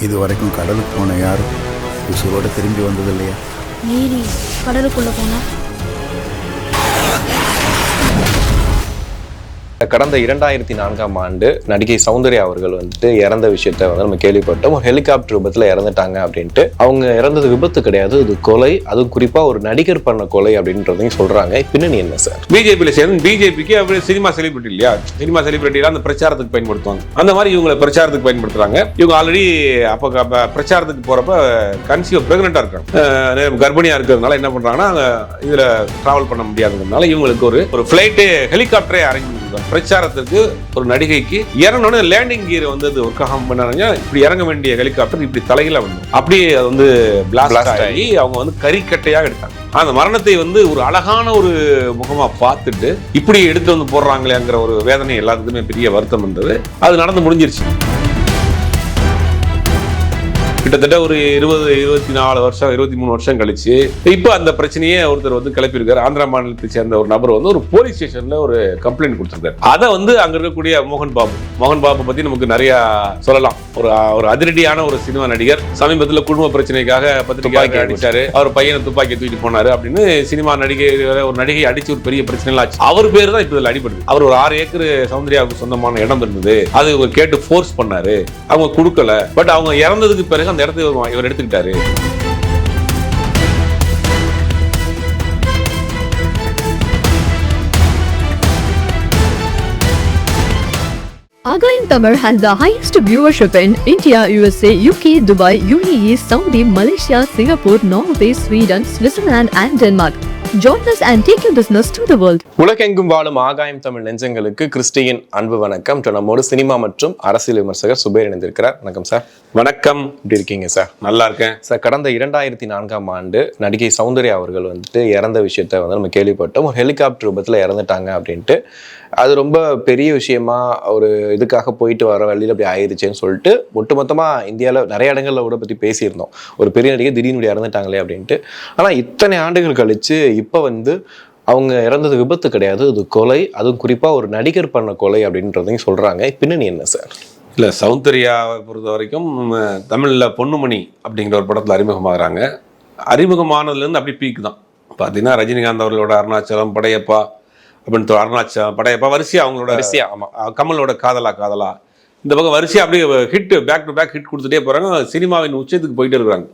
இது வரைக்கும் கடலுக்கு போன யாரும் உசுரோட திரும்பி வந்தது இல்லையா? நீரி கடலுக்குள்ள போனா கடந்த 2004ஆம் ஆண்டு நடிகை சௌந்தர்யா அவர்கள் வந்துட்டு இறந்த விஷயத்த வந்து நம்ம கேள்விப்பட்டோம். ஹெலிகாப்டர் விபத்துல இறந்துட்டாங்க அப்படின்ட்டு. அவங்க இறந்தது விபத்து கிடையாது, இது கொலை. அதுவும் குறிப்பா ஒரு நடிகர் பண்ண கொலை அப்படின்றதையும் சொல்றாங்க. பின்னணி என்ன சார்? பிஜேபியில சேர்ந்து பிஜேபிக்கு அவர் சினிமா செலிபிரிட்டி இல்லையா? சினிமா செலிபிரிட்டி அந்த பிரச்சாரத்துக்கு பயன்படுத்துவாங்க. அந்த மாதிரி இவங்களை பிரச்சாரத்துக்கு பயன்படுத்துறாங்க. இவங்க ஆல்ரெடி அப்ப பிரச்சாரத்துக்கு போறப்ப கன்சீவ் பிரெக்னெண்டா இருக்காங்க. கர்ப்பிணியா இருக்கிறதுனால என்ன பண்றாங்கன்னா இதுல டிராவல் பண்ண முடியாதுனால இவங்களுக்கு ஒரு ஃபிளைட் ஹெலிகாப்டரே அரேஞ்ச் பண்ணிருக்காங்க. பிரச்சாரத்துக்கு ஒரு நடிகைக்கு இறங்கணும்னு லேண்டிங் கியர் வந்து ஒர்க் பண்ணாங்க. இப்படி இறங்க வேண்டிய ஹெலிகாப்டர் இப்படி தலையில வந்து அப்படியே அது வந்து பிளாஸ்ட் ஆகி அவங்க வந்து கறிக்கட்டையாக எடுத்தாங்க. அந்த மரணத்தை வந்து ஒரு அழகான ஒரு முகமா பார்த்துட்டு இப்படி எடுத்து வந்து போடுறாங்களேங்கிற ஒரு வேதனை எல்லாத்துக்குமே பெரிய வருத்தம் இருந்தது. அது நடந்து முடிஞ்சிருச்சு. கிட்டத்தட்ட ஒரு 24 வருஷம் 23 வருஷம் கழிச்சு இப்போ அந்த பிரச்சனையே ஒருத்தர் வந்து கிளப்பியிருக்காரு. ஆந்திரா மாநிலத்தை சேர்ந்த ஒரு நபர் வந்து ஒரு போலீஸ் ஸ்டேஷன்ல ஒரு கம்ப்ளைண்ட் கொடுத்திருக்காரு. அதை வந்து அங்க இருக்கக்கூடிய மோகன் பாபு பத்தி நமக்கு நிறைய சொல்லலாம். ஒரு அதிரடியான ஒரு சினிமா நடிகர். சமீபத்தில் குடும்ப பிரச்சனைக்காக பத்திரிகை அடிச்சாரு. அவர் பையனை துப்பாக்கி தூக்கிட்டு போனாரு அப்படின்னு சினிமா ஒரு நடிகை அடிச்சு ஒரு பெரிய பிரச்சனை ஆச்சு. அவர் பேர் தான் இப்போ இதில் அடிபடுது. அவர் ஒரு 6 ஏக்கர் சௌந்தர்யாவுக்கு சொந்தமான இடம் இருந்தது. அது கேட்டு ஃபோர்ஸ் பண்ணாரு. அவங்க கொடுக்கல. பட் அவங்க இறந்ததுக்கு பிறகு அந்த இடத்தை இவர் எடுத்துக்கிட்டாரு. Agayam Tamil has the highest viewership in India, USA, UK, Dubai, UAE, Saudi, Malaysia, Singapore, Norway, Sweden, Switzerland and Denmark. Join us and take your business to the world. உலகெங்கும் வாழும் ஆகாயம் தமிழ் நெஞ்சங்களுக்கு கிறிஸ்டியின் அன்பு வணக்கம். நம்மோடு சினிமா மற்றும் அரசியல் விமர்சகர் சுபேர் இணைந்திருக்கிறார். வணக்கம் சார். வணக்கம். எப்படி இருக்கீங்க சார்? நல்லா இருக்கேன் சார். கடந்த 2004ஆம் ஆண்டு நடிகை சௌந்தர்யா அவர்கள் வந்துட்டு இறந்த விஷயத்த வந்து நம்ம கேள்விப்பட்டோம். ஒரு ஹெலிகாப்டர் விபத்துல இறந்துட்டாங்க அப்படின்ட்டு. அது ரொம்ப பெரிய விஷயமா ஒரு இதுக்காக போயிட்டு வர வழியில் அப்படி ஆயிடுச்சேன்னு சொல்லிட்டு ஒட்டுமொத்தமா இந்தியாவில் நிறைய இடங்கள்ல கூட பத்தி பேசியிருந்தோம். ஒரு பெரிய நடிகை திடீர்னு இறந்துட்டாங்களே அப்படின்ட்டு. ஆனா இத்தனை ஆண்டுகள் கழிச்சு இப்ப வந்து அவங்க இறந்தது விபத்து கிடையாது, இது கொலை. அதுவும் குறிப்பா ஒரு நடிகர் பண்ண கொலை அப்படின்றதையும் சொல்றாங்க. பின்னணி என்ன சார்? இல்லை, சௌந்தர்யாவை பொறுத்த வரைக்கும் தமிழில் பொன்னுமணி அப்படிங்கிற ஒரு படத்தில் அறிமுகமாகறாங்க. அறிமுகமானதுலேருந்து அப்படி பீக் தான். பார்த்தீங்கன்னா ரஜினிகாந்த் அவர்களோட அருணாச்சலம், படையப்பா அப்படின்னு அருணாச்சலம், படையப்பா வரிசையாக அவங்களோட வரிசையா. ஆமாம். கமலோட காதலா இந்த பக்கம் வரிசையாக அப்படியே hit back to back hit கொடுத்துட்டே போகிறாங்க. சினிமாவின் உச்சத்துக்கு போயிட்டு இருக்கிறாங்க.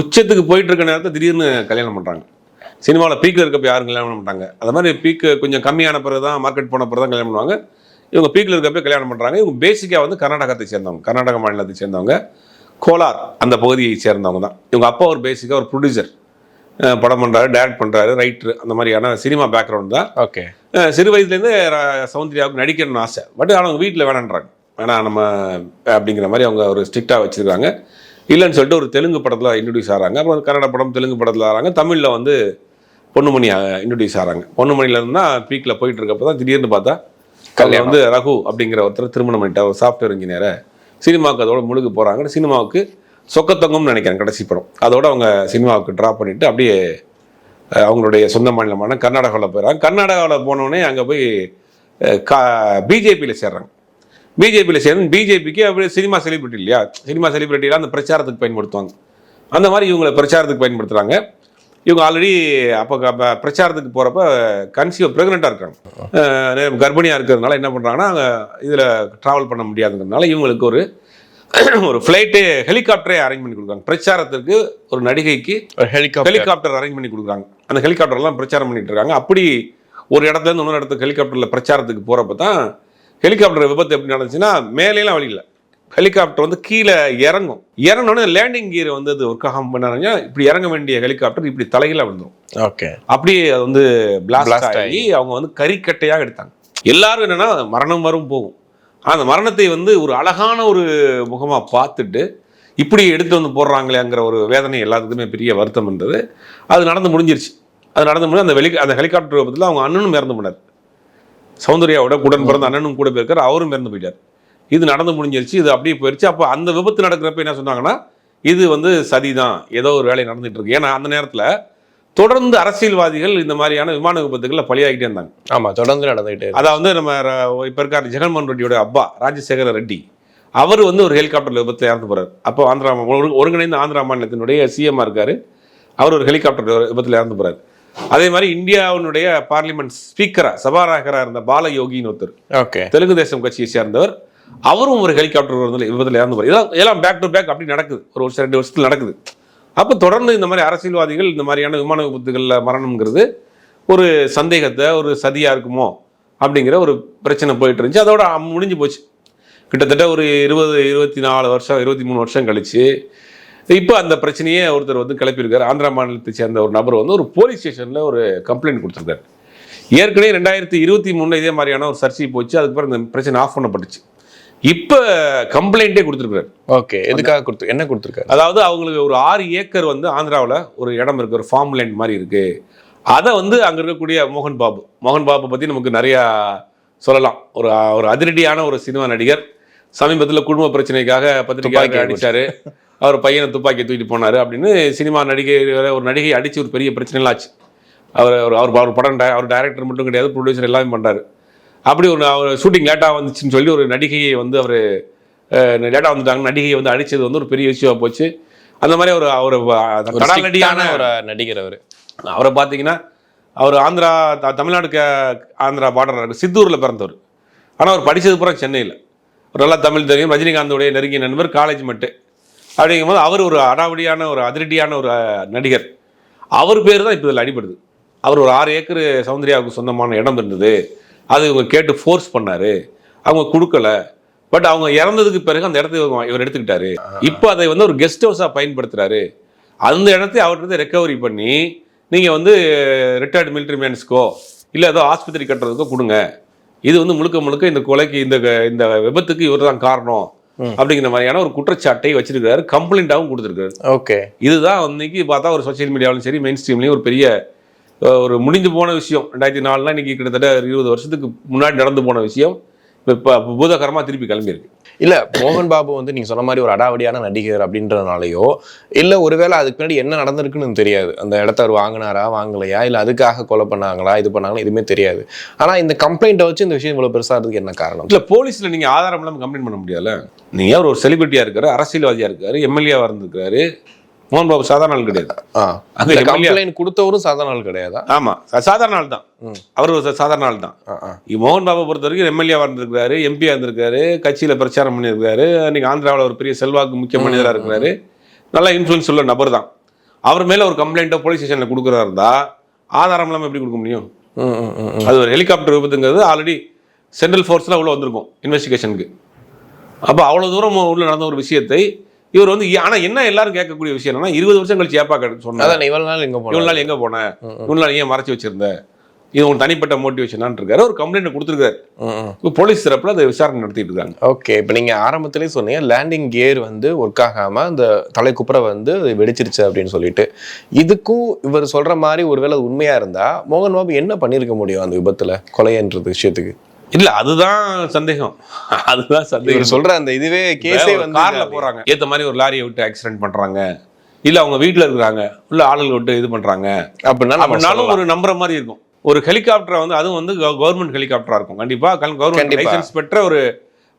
உச்சத்துக்கு போயிட்டு இருக்க நேரத்தை திடீர்னு கல்யாணம் பண்ணுறாங்க. சினிமாவில் பீக்கில் இருக்கப்போ யாரும் கல்யாணம் பண்ண மாட்டாங்க. அது மாதிரி பீக்கு கொஞ்சம் கம்மியான பிறகு தான், மார்க்கெட் போன பிறகு தான் கல்யாணம் பண்ணுவாங்க. இவங்க பீக்கில் இருக்கப்போ கல்யாணம் பண்ணுறாங்க. இவங்க பேசிக்காக வந்து கர்நாடகத்தை சேர்ந்தவங்க, கர்நாடக மாநிலத்தை சேர்ந்தவங்க, கோலார் அந்த பகுதியை சேர்ந்தவங்க தான். இவங்க அப்பா ஒரு பேசிக்காக ஒரு ப்ரொடியூசர், படம் பண்ணுறாரு, டைரக்ட் பண்ணுறாரு, ரைட்டர், அந்த மாதிரியான சினிமா பேக்ரவுண்ட் தான். ஓகே. சிறு வயதுலேருந்து சௌந்தர்யாவுக்கு நடிக்கணும்னு ஆசை. பட் அவங்க வீட்டில் வேணான்றாங்க. வேணாம் நம்ம அப்படிங்கிற மாதிரி அவங்க ஒரு ஸ்ட்ரிக்டாக வச்சுருக்காங்க. இல்லைன்னு சொல்லிட்டு ஒரு தெலுங்கு படத்தில் இன்ட்ரடியூஸ் ஆகிறாங்க. அப்புறம் கன்னட படம் தெலுங்கு படத்தில் ஆகிறாங்க. தமிழில் வந்து பொன்னுமணி இன்ட்ரடியூஸ் ஆகிறாங்க. பொன்னுமணியிலேருந்து தான் பீக்கில் போயிட்டு இருக்கப்போ தான் திடீர்னு பார்த்தா கல்யாணம் வந்து ரகு அப்படிங்கிற ஒருத்தர் திருமணம் பண்ணிட்டார், ஒரு சாஃப்ட்வேர் இன்ஜினியரை. சினிமாவுக்கு அதோட முழுக்க போகிறாங்க. சினிமாவுக்கு சொக்கத்தங்கம்னு நினைக்கிறேன் கடைசி படம். அதோட அவங்க சினிமாவுக்கு ட்ராப் பண்ணிவிட்டு அப்படியே அவங்களுடைய சொந்த மாநிலமான கர்நாடகாவில் போயிடறாங்க. கர்நாடகாவில் போனோடனே அங்கே போய் பிஜேபியில் சேர்றாங்க. பிஜேபியில் சேர்ந்து பிஜேபிக்கு அப்படியே சினிமா செலிபிரிட்டி இல்லையா? சினிமா செலிபிரிட்டிலாம் அந்த பிரச்சாரத்துக்கு பயன்படுத்துவாங்க. அந்த மாதிரி இவங்களை பிரச்சாரத்துக்கு பயன்படுத்துகிறாங்க. இவங்க ஆல்ரெடி அப்போ பிரச்சாரத்துக்கு போகிறப்ப கன்சீவ் பிரெக்னெண்ட்டாக இருக்காங்க. கர்ப்பிணியாக இருக்கிறதுனால என்ன பண்ணுறாங்கன்னா இதில் ட்ராவல் பண்ண முடியாதுங்கிறதுனால இவங்களுக்கு ஒரு ஃப்ளைட்டு ஹெலிகாப்டரே அரேஞ்ச் பண்ணி கொடுக்குறாங்க. பிரச்சாரத்திற்கு ஒரு நடிகைக்கு ஹெலிகாப்டர் அரேஞ்ச் பண்ணி கொடுக்குறாங்க. அந்த ஹெலிகாப்டர்லாம் பிரச்சாரம் பண்ணிட்டு இருக்காங்க. அப்படி ஒரு இடத்துலேருந்து இன்னொரு இடத்துக்கு ஹெலிகாப்டரில் பிரச்சாரத்துக்கு போகிறப்ப தான் ஹெலிகாப்டர் விபத்து எப்படி நடந்துச்சுன்னா, மேலேலாம் வழி இல்லை, ஹெலிகாப்டர் வந்து கீழே இறங்கணும்னு லேண்டிங் கியர் வந்து ஒர்க் பண்ணாங்க. இப்படி இறங்க வேண்டிய ஹெலிகாப்டர் இப்படி தலையில விழுந்துடும். ஓகே. அப்படியே அது வந்து பிளாஸ்ட் ஆகி அவங்க வந்து கறிக்கட்டையாக எடுத்தாங்க. எல்லாரும் என்னன்னா மரணம் வரும் போகும். அந்த மரணத்தை வந்து ஒரு அழகான ஒரு முகமா பார்த்துட்டு இப்படி எடுத்து வந்து போடுறாங்களேங்கிற ஒரு வேதனை எல்லாத்துக்குமே பெரிய வருத்தம் இருந்தது. அது நடந்து முடிஞ்சிருச்சு. அது நடந்து முடிஞ்சு அந்த ஹெலிகாப்டர் விபத்தில் அவங்க அண்ணனும் இறந்து போனார். சௌந்தர்யாவோட உடன் பிறந்த அண்ணனும் கூட போயிருக்காரு, அவரும் இறந்து போயிட்டார். இது நடந்து முடிஞ்சிருச்சு. இது அப்படியே போயிடுச்சு. அப்போ அந்த விபத்து நடக்கிறப்ப என்ன சொன்னாங்கன்னா, இது வந்து சதிதான், ஏதோ ஒரு வேலை நடந்துட்டு இருக்கு. ஏன்னா அந்த நேரத்தில் தொடர்ந்து அரசியல்வாதிகள் இந்த மாதிரியான விமான விபத்துகளில் பலியாகிட்டே இருந்தாங்க. ஆமாம், தொடர்ந்து நடந்துகிட்டே. அதாவது நம்ம இப்போ இருக்கார் ஜெகன்மோகன் ரெட்டியோட அப்பா ராஜசேகர ரெட்டி, அவர் வந்து ஒரு ஹெலிகாப்டர் விபத்தில் இறந்து போறாரு. அப்போ ஆந்திரா ஒருங்கிணைந்த ஆந்திரா மாநிலத்தினுடைய சிஎம்மா இருக்காரு, அவர் ஒரு ஹெலிகாப்டர் விபத்தில் இறந்து போறாரு. அதே மாதிரி இந்தியாவினுடைய பார்லிமெண்ட் ஸ்பீக்கரா சபாநாயகராக இருந்த பால யோகின்னு ஒருத்தர், ஓகே, தெலுங்கு தேசம் கட்சியை சேர்ந்தவர், அவரும் ஒரு ஹெலிகாப்டர் விபத்தில் இறந்து போறாரு. இதெல்லாம் பேக் டு பேக் அப்படி நடக்குது, ஒரு 2 வருஷத்துல நடக்குது. அப்போ தொடர்ந்து இந்த மாதிரி அரசியல்வாதிகள் இந்த மாதிரியான விமான விபத்துகளில் மரணம்ங்கிறது ஒரு சந்தேகத்தை, ஒரு சதியா இருக்குமோ அப்படிங்கிற ஒரு பிரச்சனை போயிட்டு இருந்துச்சு. அதோட முடிஞ்சு போச்சு. கிட்டத்தட்ட ஒரு 24 வருஷம் 23 வருஷம் கழிச்சு இப்போ அந்த பிரச்சனையே ஒருத்தர் வந்து கிளப்பியிருக்காரு. ஆந்திரா மாநிலத்தை சேர்ந்த ஒரு நபர் வந்து ஒரு போலீஸ் ஸ்டேஷனில் ஒரு கம்ப்ளைண்ட் கொடுத்துருக்காரு. ஏற்கனவே 2023 இதே மாதிரியான ஒரு சர்ச்சை போச்சு. அதுக்கப்புறம் இந்த பிரச்சனை ஆஃப் பண்ணப்பட்டுச்சு. இப்போ கம்ப்ளைண்ட்டே கொடுத்துருக்காரு. ஓகே, எதுக்காக என்ன கொடுத்துருக்காரு? அதாவது அவங்களுக்கு ஒரு 6 ஏக்கர் வந்து ஆந்திராவில் ஒரு இடம் இருக்கு, ஒரு ஃபார்ம் லேண்ட் மாதிரி இருக்கு. அதை வந்து அங்கே இருக்கக்கூடிய மோகன் பாபு பற்றி நமக்கு நிறையா சொல்லலாம். ஒரு அதிரடியான ஒரு சினிமா நடிகர். சமீபத்தில் குடும்ப பிரச்சனைக்காக பத்திரிகை அடிச்சாரு, அவர் பையனை துப்பாக்கி தூக்கிட்டு போனார் அப்படின்னு சினிமா ஒரு நடிகை அடித்து ஒரு பெரிய பிரச்சனைலாம் ஆச்சு. அவர் படம் அவர் டைரக்டர் மட்டும் கிடையாது, ப்ரொடியூசர் எல்லாமே பண்ணுறாரு. அப்படி அவர் ஷூட்டிங் லேட்டாக வந்துச்சுன்னு சொல்லி ஒரு நடிகையை வந்து அவர் லேட்டாக வந்துட்டாங்க, நடிகையை வந்து அடித்தது வந்து ஒரு பெரிய விஷயமா போச்சு. அந்த மாதிரி ஒரு நடிகான ஒரு நடிகர் அவரை பார்த்தீங்கன்னா அவர் தமிழ்நாடு ஆந்திரா பார்டர் இருக்கு, சித்தூரில் பிறந்தவர். ஆனால் அவர் படித்தது பூரா சென்னையில். ஒரு நல்லா தமிழ் தெரியும், ரஜினிகாந்தோடைய நெருங்கிய நண்பர், காலேஜ் மட்டும். அப்படிங்கும்போது அவர் ஒரு அடாவடியான ஒரு அதிரடியான ஒரு நடிகர். அவர் பேர் தான் இப்போ இதில் அடிபடுது. அவர் ஒரு 6 ஏக்கர் சௌந்தர்யாவுக்கு சொந்தமான இடம் இருந்தது, அது இவங்க கேட்டு ஃபோர்ஸ் பண்ணாரு, அவங்க கொடுக்கல. பட் அவங்க இறந்ததுக்கு பிறகு அந்த இடத்த இவர் எடுத்துக்கிட்டாரு. இப்போ அதை வந்து ஒரு கெஸ்ட் ஹவுஸாக பயன்படுத்துறாரு. அந்த இடத்தை அவர்கிட்ட ரெக்கவரி பண்ணி நீங்கள் வந்து ரிட்டையர்டு மிலிட்ரி மேன்ஸ்க்கோ இல்லை ஏதோ ஆஸ்பத்திரி கட்டுறதுக்கோ கொடுங்க. இது வந்து முழுக்க இந்த கொலைக்கு இந்த விபத்துக்கு இவர் தான் காரணம் அப்படிங்கிற மாதிரியான ஒரு குற்றச்சாட்டை வச்சிருக்காரு. கம்ப்ளைண்டாகவும் கொடுத்துருக்காரு. ஓகே, இதுதான் இன்னைக்கு பார்த்தா ஒரு சோசியல் மீடியாவிலும் சரி, மெயின் ஸ்ட்ரீம்லையும் ஒரு பெரிய ஒரு முடிஞ்சு போன விஷயம். 2004 இன்னைக்கு கிட்டத்தட்ட 20 வருஷத்துக்கு முன்னாடி நடந்து போன விஷயம் இப்போ பூதகரமாக திருப்பி கிளம்பியிருக்கு. இல்லை, மோகன் பாபு வந்து நீங்கள் சொன்ன மாதிரி ஒரு அடாவடியான நடிகர் அப்படின்றதுனாலையோ இல்லை ஒருவேளை அதுக்கு முன்னாடி என்ன நடந்திருக்குன்னு தெரியாது. அந்த இடத்த அவர் வாங்கினாரா வாங்கலையா, இல்லை அதுக்காக கொலை பண்ணாங்களா இது பண்ணாங்களா எதுவுமே தெரியாது. ஆனால் இந்த கம்ப்ளைண்ட்டை வச்சு இந்த விஷயம் இவ்வளோ பெருசாக இருக்கிறதுக்கு என்ன காரணம்? இல்லை, போலீஸில் நீங்கள் ஆதாரம் இல்லாமல் கம்ப்ளைண்ட் பண்ண முடியாதுல்ல. நீங்கள் ஒரு செலிபிரிட்டியாக இருக்காரு, அரசியல்வாதியாக இருக்காரு, எம்எல்ஏவாக இருந்திருக்காரு. மோகன் பாபு சாதாரண ஆள் கிடையாது. அந்த கம்ப்ளைண்ட் கொடுத்தவரும் சாதாரண ஆள் கிடையாது. ஆமா, சாதாரண ஆள் தான். அவர் ஒரு சாதாரண ஆள் தான். மோகன் பாபு பொறுத்த வரைக்கும் எம்எல்ஏவா இருந்திருக்காரு, எம்பியா இருந்திருக்காரு, கட்சியில பிரச்சாரம் பண்ணியிருக்காரு. இன்னைக்கு ஆந்திராவில் ஒரு பெரிய செல்வாக்கு முக்கிய மனிதராக இருக்கிறாரு, நல்ல இன்ஃபுளுன்ஸ் உள்ள நபர் தான். அவர் மேல ஒரு கம்ப்ளைண்ட்டை போலீஸ் ஸ்டேஷன்ல கொடுக்குறா இருந்தா ஆதாரம் இல்லாமல் எப்படி கொடுக்க முடியும்? அது ஒரு ஹெலிகாப்டர் விபத்துங்கிறது ஆல்ரெடி சென்ட்ரல் ஃபோர்ஸ்ல உள்ள வந்திருக்கும் இன்வெஸ்டிகேஷனுக்கு. அப்போ அவ்வளவு தூரம் உள்ள நடந்த ஒரு விஷயத்தை இவர் வந்து, ஆனா என்ன எல்லாரும் கேட்கக்கூடிய விஷயம் என்னன்னா, 20 வருஷம் கழிச்சு ஏப்பா சொன்னா இவ்வளவு நாள் எங்க போனேன், இவ்வளவு நாள் ஏன் மறைச்சு வச்சிருந்த, இது உங்க தனிப்பட்ட மோட்டிவேஷனான் இருக்காரு. ஒரு கம்ப்ளைண்ட் கொடுத்துருக்காரு. போலீஸ் தரப்புல அதை விசாரணை நடத்திட்டு இருக்காங்க. ஓகே, இப்போ நீங்க ஆரம்பத்திலே சொன்னீங்க லேண்டிங் கியர் வந்து ஒர்க் ஆகாம அந்த தலைக்குப்புற வந்து வெடிச்சிருச்சு அப்படின்னு சொல்லிட்டு. இதுக்கும் இவர் சொல்ற மாதிரி ஒருவேளை உண்மையா இருந்தா மோகன் பாபு என்ன பண்ணிருக்க முடியும் அந்த விபத்துல, கொலைன்றது விஷயத்துக்கு? இல்ல, அதுதான் சந்தேகம். சொல்ற அந்த இதுவே கேஸே வந்து கார்ல போறாங்க, ஏத்த மாதிரி ஒரு லாரியை விட்டு ஆக்சிடென்ட் பண்றாங்க, இல்ல அவங்க வீட்டுல இருக்கிறாங்க, இல்ல ஆளுகள் விட்டு இது பண்றாங்க அப்படின்னாலும் ஒரு நம்புற மாதிரி இருக்கும். ஒரு ஹெலிகாப்டரை வந்து, அதுவும் வந்து கவர்மெண்ட் ஹெலிகாப்டரா இருக்கும். கண்டிப்பா கவர்மெண்ட் லைசன்ஸ் பெற்ற ஒரு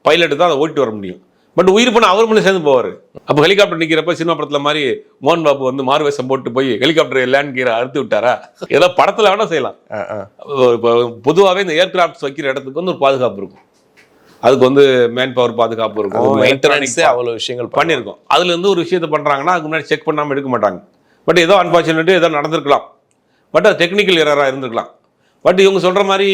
பைலட் தான் அதை ஓட்டிட்டு வர முடியும். பட் உயிர் பண்ண அவர் மட்டும் சேர்ந்து போவாரு. அப்போ ஹெலிகாப்டர் நிற்கிறப்ப சினிமா படத்துல மாதிரி மோகன் பாபு வந்து மார்வேஷம் போட்டு போய் ஹெலிகாப்டர் லேண்ட் கீரை அறுத்து விட்டாரா? ஏதோ படத்துல வேணா செய்யலாம். பொதுவாகவே இந்த ஏர்கிராஃப்ட் வைக்கிற இடத்துக்கு வந்து ஒரு பாதுகாப்பு இருக்கும். அதுக்கு வந்து மேன் பவர் பாதுகாப்பு இருக்கும், அவ்வளவு விஷயங்கள் பண்ணியிருக்கோம். அதுல இருந்து ஒரு விஷயத்த பண்றாங்கன்னா அதுக்கு முன்னாடி செக் பண்ணாம எடுக்க மாட்டாங்க. பட் ஏதோ அன்பார்ச்சுனேட் ஏதோ நடந்திருக்கலாம். பட் அது டெக்னிக்கல் எரரா இருந்திருக்கலாம். பட் இவங்க சொல்ற மாதிரி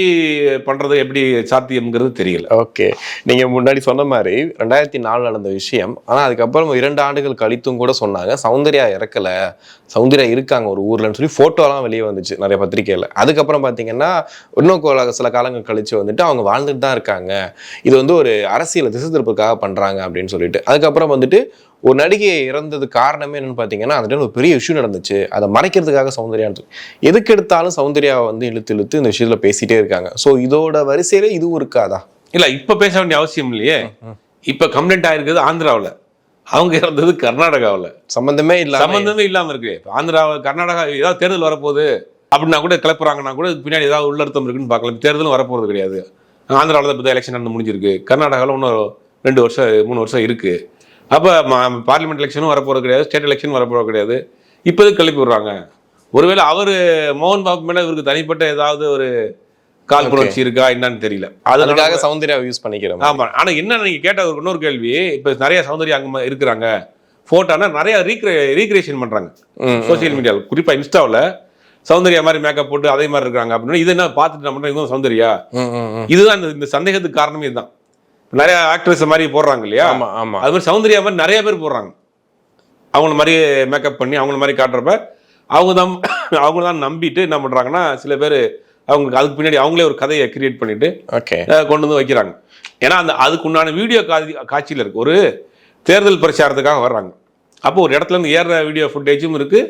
பண்றது எப்படி சாத்தியம்ங்கிறது தெரியல. ஓகே, நீங்க முன்னாடி சொன்ன மாதிரி 2004 நடந்த விஷயம். ஆனா அதுக்கப்புறம் 2 ஆண்டுகள் கழித்தும் கூட சொன்னாங்க சௌந்தர்யா இறக்கல, சௌந்தர்யா இருக்காங்க ஒரு ஊர்லன்னு சொல்லி போட்டோலாம் வெளியே வந்துச்சு நிறைய பத்திரிகையில. அதுக்கப்புறம் பாத்தீங்கன்னா இன்னும் சில காலங்கள் கழிச்சு வந்துட்டு அவங்க வாழ்ந்துட்டு தான் இருக்காங்க, இது வந்து ஒரு அரசியல் திசை திருப்புக்காக பண்றாங்க அப்படின்னு சொல்லிட்டு. அதுக்கப்புறம் வந்துட்டு ஒரு நடிகை இறந்தது காரணமே என்னன்னு பார்த்தீங்கன்னா, அந்த டைம் ஒரு பெரிய இஷ்யூ நடந்துச்சு, அதை மறைக்கிறதுக்காக சௌந்தர்யா எதுக்கு எடுத்தாலும் சௌந்தர்யாவை வந்து இழுத்து இந்த விஷயத்துல பேசிட்டே இருக்காங்க. ஸோ இதோட வரிசையில இதுவும் இருக்காதா? இல்லை, இப்போ பேச வேண்டிய அவசியம் இல்லையே. இப்போ கம்ப்ளைண்ட் ஆயிருக்குது ஆந்திராவில், அவங்க இறந்தது கர்நாடகாவில். சம்பந்தமே இல்லாமல் இருக்கு. கர்நாடகா ஏதாவது தேர்தல் வரப்போகுது அப்படின்னா கூட கிளப்புறாங்கன்னா கூட பின்னாடி ஏதாவது உள்ளர்த்தம் இருக்குன்னு பார்க்கலாம். தேர்தலும் வரப்போகிறது கிடையாது. ஆந்திராவில் தான் இப்போ எலெக்ஷன் நடந்து முடிஞ்சிருக்கு. கர்நாடகாவில் இன்னும் 2 வருஷம் 3 வருஷம் இருக்குது. அப்போ பார்லிமெண்ட் எலெக்ஷனும் வரப்போகிறது கிடையாது, ஸ்டேட் எலெக்ஷன் வரப்போகிறது கிடையாது. இப்போதுக்கு கிளப்பி விடுறாங்க. ஒருவேளை அவர் மோகன் பாபு மேலே இவருக்கு தனிப்பட்ட ஏதாவது ஒரு கால் புணர்ச்சி இருக்கா என்னன்னு தெரியல. அதுக்காக சௌந்தர்யாவை யூஸ் பண்ணிக்கிறோம். ஆமாம். ஆனால் என்ன நீங்கள் கேட்ட ஒரு இன்னொரு கேள்வி, இப்போ நிறைய சௌந்தர்யா அங்கே இருக்கிறாங்க, ஃபோட்டோனா நிறைய ரீக்ரியேஷன் பண்ணுறாங்க சோசியல் மீடியாவில், குறிப்பாக இன்ஸ்டாவில் சௌந்தர்யா மாதிரி மேக்கப் போட்டு அதே மாதிரி இருக்காங்க அப்படின்னு. இது என்ன பார்த்துட்டு நம்ம இதுவும் சௌந்தர்யா, இதுதான் இந்த சந்தேகத்துக்கு காரணமே இதுதான். நிறைய ஆக்ட்ரஸ் மாதிரி போடுறாங்க இல்லையா, அது மாதிரி சௌந்தர்யா மாதிரி நிறைய பேர் போடுறாங்க. அவங்கள மாதிரி மேக்கப் பண்ணி அவங்கள மாதிரி காட்டுறப்ப அவங்க தான் நம்பிட்டு என்ன பண்ணுறாங்கன்னா, சில பேர் அவங்களுக்கு அதுக்கு பின்னாடி அவங்களே ஒரு கதையை கிரியேட் பண்ணிட்டு கொண்டு வந்து வைக்கிறாங்க. ஏன்னா அதுக்கு உண்டான வீடியோ காட்சியில் இருக்கு. ஒரு தேர்தல் பிரச்சாரத்துக்காக வர்றாங்க, அப்போ ஒரு இடத்துல இருந்து ஏற வீடியோ ஃபுட்டேஜும் இருக்கு.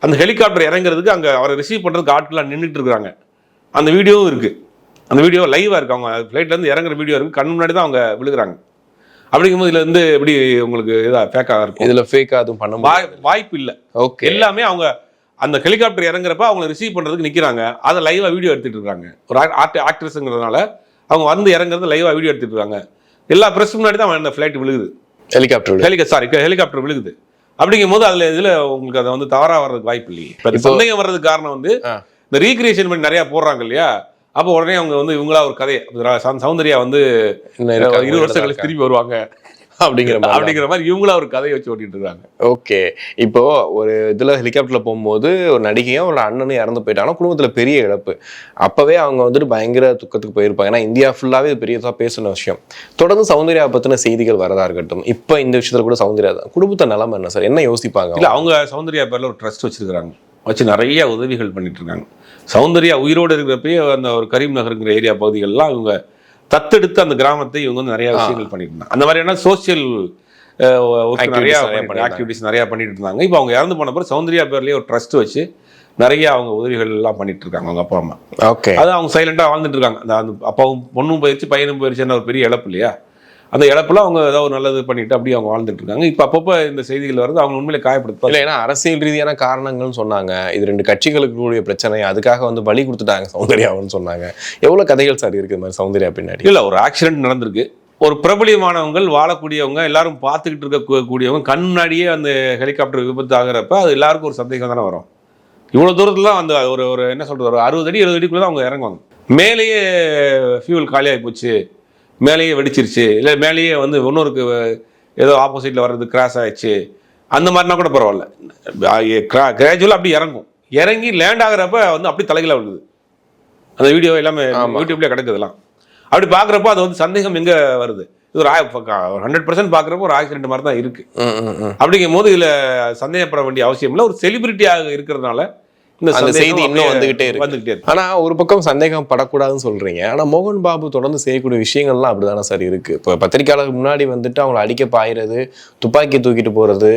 அந்த ஹெலிகாப்டர் இறங்குறதுக்கு அங்கே அவரை ரிசீவ் பண்ணுறதுக்கு ஆட்கள்லாம் நின்றுட்டு இருக்கிறாங்க. அந்த வீடியோவும் இருக்கு. அந்த வீடியோ லைவாக இருக்கு. அவங்க ஃப்ளைட்லேருந்து இறங்குற வீடியோ இருக்கு, கண் முன்னாடி தான் அவங்க விழுகிறாங்க. அப்படிங்கும்போது இதுல இருந்து எப்படி உங்களுக்கு ஃபேக்காக இருக்கும்? இதுல ஃபேக்காக அதுவும் பண்ண வாய்ப்பு இல்லை. ஓகே, எல்லாமே அவங்க அந்த ஹெலிகாப்டர் இறங்குறப்ப அவங்க ரிசீவ் பண்ணுறதுக்கு நிற்கிறாங்க, அதை லைவாக வீடியோ எடுத்துகிட்டு இருக்காங்க. ஒரு ஆக்ட்ரஸுங்கிறதுனால அவங்க வந்து இறங்குறது லைவாக வீடியோ எடுத்துகிட்டு இருக்காங்க. எல்லா ப்ரெஸ் முன்னாடி தான் அந்த ஃப்ளைட் விழுகுது, ஹெலிகாப்டர் விழுகுது. அப்படிங்கும் போது இதில் உங்களுக்கு அதை வந்து தவறாக வர்றதுக்கு வாய்ப்பு இல்லையே. இப்போ சந்தேகம் வர்றதுக்கு காரணம் வந்து இந்த ரீக்ரியேஷன் பண்ணி நிறையா போடுறாங்க இல்லையா, அப்போ உடனே அவங்க வந்து இவங்களா ஒரு கதையை சௌந்தர்யா வந்து 20 வருஷம் கழிச்சு திரும்பி வருவாங்க அப்படிங்கிற மாதிரி இவங்களா ஒரு கதையை வச்சு ஓட்டிட்டு இருக்காங்க. ஓகே, இப்போ ஒரு இதுல ஹெலிகாப்டர்ல போகும்போது ஒரு நடிகையும் ஒரு அண்ணனும் இறந்து போயிட்டாங்கன்னா குடும்பத்துல பெரிய இழப்பு. அப்பவே அவங்க வந்துட்டு பயங்கர துக்கத்துக்கு போயிருப்பாங்க. ஏன்னா இந்தியா ஃபுல்லாவே இது பெரியதா பேசின விஷயம். தொடர்ந்து சௌந்தர்யா பத்தின செய்திகள் வரதா இருக்கட்டும், இப்ப இந்த விஷயத்துல கூட சௌந்தர்யா தான் குடும்பத்தை நிலைமை என்ன சார், என்ன யோசிப்பாங்க? இல்ல, அவங்க சௌந்தர்யா பேர்ல ஒரு ட்ரஸ்ட் வச்சிருக்காங்க, வச்சு நிறைய உதவிகள் பண்ணிட்டு இருக்காங்க. சௌந்தர்யா உயிரோடு இருக்கிறப்பயே அந்த ஒரு கரீம் நகருங்கிற ஏரியா பகுதிகள்லாம் இவங்க தத்தெடுத்து அந்த கிராமத்தை இவங்க வந்து நிறைய விஷயங்கள் பண்ணிட்டு இருந்தாங்க. அந்த மாதிரியான சோசியல் நிறைய ஆக்டிவிட்டிஸ் நிறைய பண்ணிட்டு இருந்தாங்க. இப்போ அவங்க இறந்து போன பிறகு சௌந்தர்யா பேர்லயே ஒரு ட்ரஸ்ட் வச்சு நிறைய அவங்க உதவிகள் எல்லாம் பண்ணிட்டு இருக்காங்க அவங்க அப்பா அம்மா. ஓகே, அது அவங்க சைலண்டா வாழ்ந்துட்டு இருக்காங்க. அந்த அப்பாவும் பொண்ணும் போயிடுச்சு, பையனும் போயிடுச்சுன்னு ஒரு பெரிய இழப்பு இல்லையா, அந்த இழப்புல அவங்க ஏதாவது ஒரு நல்லது பண்ணிட்டு அப்படியே அவங்க வாழ்ந்துட்டு இருக்காங்க. இப்போ அப்பப்போ இந்த செய்திகள் வருது, அவங்க உண்மையிலே காயப்படுத்த இல்லை. ஏன்னா அரசியல் ரீதியான காரணங்கள்னு சொன்னாங்க, இது 2 கட்சிகளுக்குரிய பிரச்சனை, அதுக்காக வந்து பலி கொடுத்துட்டாங்க சௌந்தர்யாவுன்னு சொன்னாங்க. எவ்வளோ கதைகள் சார் இருக்குது மாதிரி சௌந்தர்யா பின்னாடி? இல்லை, ஒரு ஆக்சிடென்ட் நடந்திருக்கு, ஒரு பிரபலியமானவங்க வாழக்கூடியவங்க எல்லாரும் பார்த்துக்கிட்டு இருக்கக்கூடியவங்க கண் முன்னாடியே அந்த ஹெலிகாப்டர் விபத்து ஆகிறப்ப அது எல்லாருக்கும் ஒரு சந்தேகம் தானே வரும். இவ்வளோ தூரத்துல அந்த ஒரு என்ன சொல்றது, ஒரு 60 அடி 70 அடிக்குள்ள தான் அவங்க இறங்குவாங்க. மேலேயே ஃபியூல் காலியாகி போச்சு, மேலேயே வெடிச்சிருச்சு, இல்லை மேலேயே வந்து இன்னொருக்கு ஏதோ ஆப்போசிட்டில் வர்றது கிராஸ் ஆயிடுச்சு, அந்த மாதிரினா கூட பரவாயில்ல. கிராஜுவலாக அப்படி இறங்கி லேண்ட் ஆகிறப்ப வந்து அப்படி தலைகளாக விழுது. அந்த வீடியோ எல்லாமே யூடியூப்லேயே கிடைக்குதுலாம். அப்படி பார்க்குறப்போ அது வந்து சந்தேகம் எங்கே வருது, இது ஒரு 100% பார்க்குறப்போ ஒரு ஆக்சிடென்ட் மாதிரி தான் இருக்கு. அப்படிங்கும் போது இதில் சந்தேகப்பட வேண்டிய அவசியம் இல்லை. ஒரு செலிபிரிட்டியாக இருக்கிறதுனால அந்த செய்தி இன்னும் வந்துகிட்டே இருக்கு. ஆனா ஒரு பக்கம் சந்தேகம் படக்கூடாதுன்னு சொல்றீங்க, ஆனா மோகன் பாபு தொடர்ந்து செய்யக்கூடிய விஷயங்கள்லாம் அப்படிதானே சார் இருக்கு. இப்போ பத்திரிகையாளருக்கு முன்னாடி வந்துட்டு அவங்களை அடிக்க பாயிறது, துப்பாக்கி தூக்கிட்டு போறது,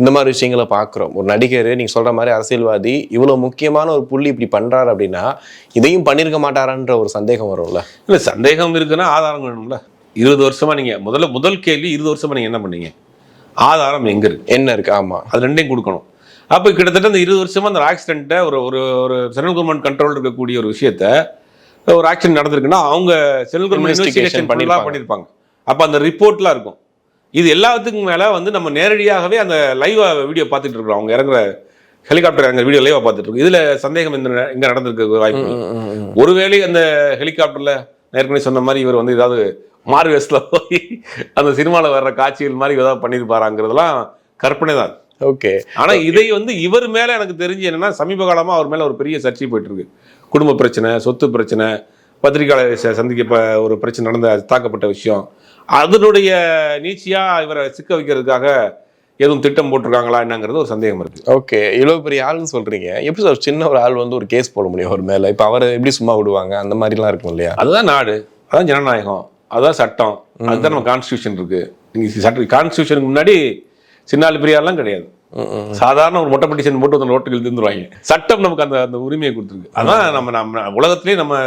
இந்த மாதிரி விஷயங்களை பாக்குறோம். ஒரு நடிகர் நீங்க சொல்ற மாதிரி அரசியல்வாதி இவ்வளவு முக்கியமான ஒரு புள்ளி இப்படி பண்றாரு அப்படின்னா இதையும் பண்ணிருக்க மாட்டாரான்ற ஒரு சந்தேகம் வரும்ல. இல்ல, சந்தேகம் இருக்குன்னா ஆதாரம் வேணும்ல. 20 வருஷமா நீங்க முதல் கேள்வி 20 வருஷமா நீங்க என்ன பண்ணீங்க, ஆதாரம் எங்க இருக்கு, என்ன இருக்கு? ஆமா, அது ரெண்டையும் கொடுக்கணும். அப்போ கிட்டத்தட்ட இந்த 20 வருஷமா அந்த ஆக்சிடென்ட்டை ஒரு சென்ட்ரல் கவர்மெண்ட் கண்ட்ரோல் இருக்கக்கூடிய ஒரு விஷயத்த ஒரு ஆக்சிடென்ட் நடந்திருக்குன்னா அவங்க சென்ட்ரல் கவர்மெண்ட் இன்வெஸ்டிகேஷன் பண்ணியிருப்பாங்க. அப்போ அந்த ரிப்போர்ட்லாம் இருக்கும். இது எல்லாத்துக்கும் மேலே வந்து நம்ம நேரடியாகவே அந்த லைவா வீடியோ பார்த்துட்டு இருக்கிறோம். அவங்க இறங்குற ஹெலிகாப்டர் இறங்குற வீடியோ லைவா பார்த்துட்டு இருக்கோம். இதுல சந்தேகம் எங்க நடந்திருக்க வாய்ப்பு? ஒருவேளை அந்த ஹெலிகாப்டர்ல ஏற்கனவே சொன்ன மாதிரி இவர் வந்து ஏதாவது மார்வெஸ்ல போய் அந்த சினிமாவில் வர்ற காட்சிகள் மாதிரி ஏதாவது பண்ணியிருப்பாராங்கிறதுலாம் கற்பனை தான். ஓகே, ஆனா இதை வந்து இவர் மேல எனக்கு தெரிஞ்சு என்னன்னா, சமீப காலமா அவர் மேல ஒரு பெரிய சர்ச்சை போயிட்டு இருக்கு. குடும்ப பிரச்சனை, சொத்து பிரச்சனை, பத்திரிகையாளர் சந்திக்க ஒரு பிரச்சனை நடந்த தாக்கப்பட்ட விஷயம், அதனுடைய நீச்சியா இவரை சிக்க வைக்கிறதுக்காக எதுவும் திட்டம் போட்டிருக்காங்களா என்னங்கிறது ஒரு சந்தேகம் இருக்கு. ஓகே, இவ்வளவு பெரிய ஆள்னு சொல்றீங்க, எப்படி சார் சின்ன ஒரு ஆள் வந்து ஒரு கேஸ் போட முடியும் அவர் மேல? இப்ப அவரை எப்படி சும்மா விடுவாங்க? அந்த மாதிரிலாம் இருக்கும் இல்லையா? அதுதான் நாடு, அதான் ஜனநாயகம், அதுதான் சட்டம், அதுதான் நம்ம கான்ஸ்டியூஷன் இருக்கு. நீங்க கான்ஸ்டியூஷனுக்கு முன்னாடி சின்னாள் பெரியாரெல்லாம் கிடையாது. சாதாரண ஒரு மொட்டை பெட்டிஷன் போட்டு அந்த ரோட்டுகள் இருந்துருவாங்க. சட்டம் நமக்கு அந்த உரிமையை கொடுத்துருக்கு. அதான் நம்ம உலகத்திலேயே நம்ம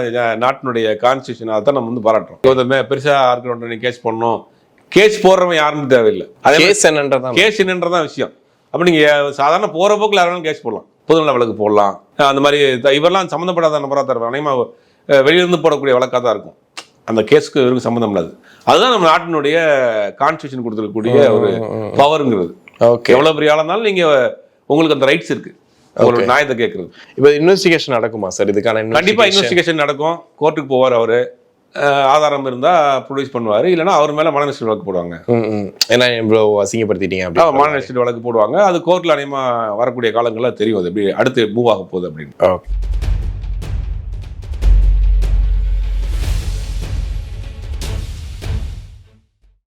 நாட்டினுடைய கான்ஸ்டியூஷன் அதான் நம்ம வந்து பாராட்டுறோம். பெருசா இருக்கிற கேஸ் போடணும், கேஸ் போடுறவன் யாருன்னு தேவையில்லை, கேஸ் என்னன்றதான் விஷயம். அப்ப நீங்க சாதாரண போற போக்குல யாரும் கேஸ் போடலாம், பொதுநல வழக்கு போடலாம். அந்த மாதிரி இவரெல்லாம் சம்மந்தப்படாத நபராக தான் இருப்பாங்க, வெளியிருந்து போடக்கூடிய வழக்காக தான் இருக்கும். அந்த கேஸுக்கு இவருக்கு சம்மந்தம் இல்லாது. அதுதான் நம்ம நாட்டினுடைய கான்ஸ்டியூஷன் கொடுத்துருக்கக்கூடிய ஒரு பவருங்கிறது. ஓகே, எவ்வளவு பெரிய ஆளா இருந்தாலும் நீங்க உங்களுக்கு அந்த ரைட்ஸ் இருக்கு ஒரு நியாயத்தை கேட்கறது. இப்போ இன்வெஸ்டிகேஷன் நடக்குமா சார்? இதுக்கான கண்டிப்பா இன்வெஸ்டிகேஷன் நடக்கும். கோர்ட்டுக்கு போவார் அவரு, ஆதாரம் இருந்தா ப்ரொடியூஸ் பண்ணுவாரு, இல்லைன்னா அவர் மேல மானநஷ்ட வழக்கு போடுவாங்க. ஏன்னா இவ்வளோ அசிங்கப்படுத்திட்டீங்க அப்படி மானநஷ்ட வழக்கு போடுவாங்க. அது கோர்ட்ல அநேகமா வரக்கூடிய காலங்கள்ல தெரியும் அது எப்படி அடுத்து மூவ் ஆக போகுது அப்படின்னு. ஓகே.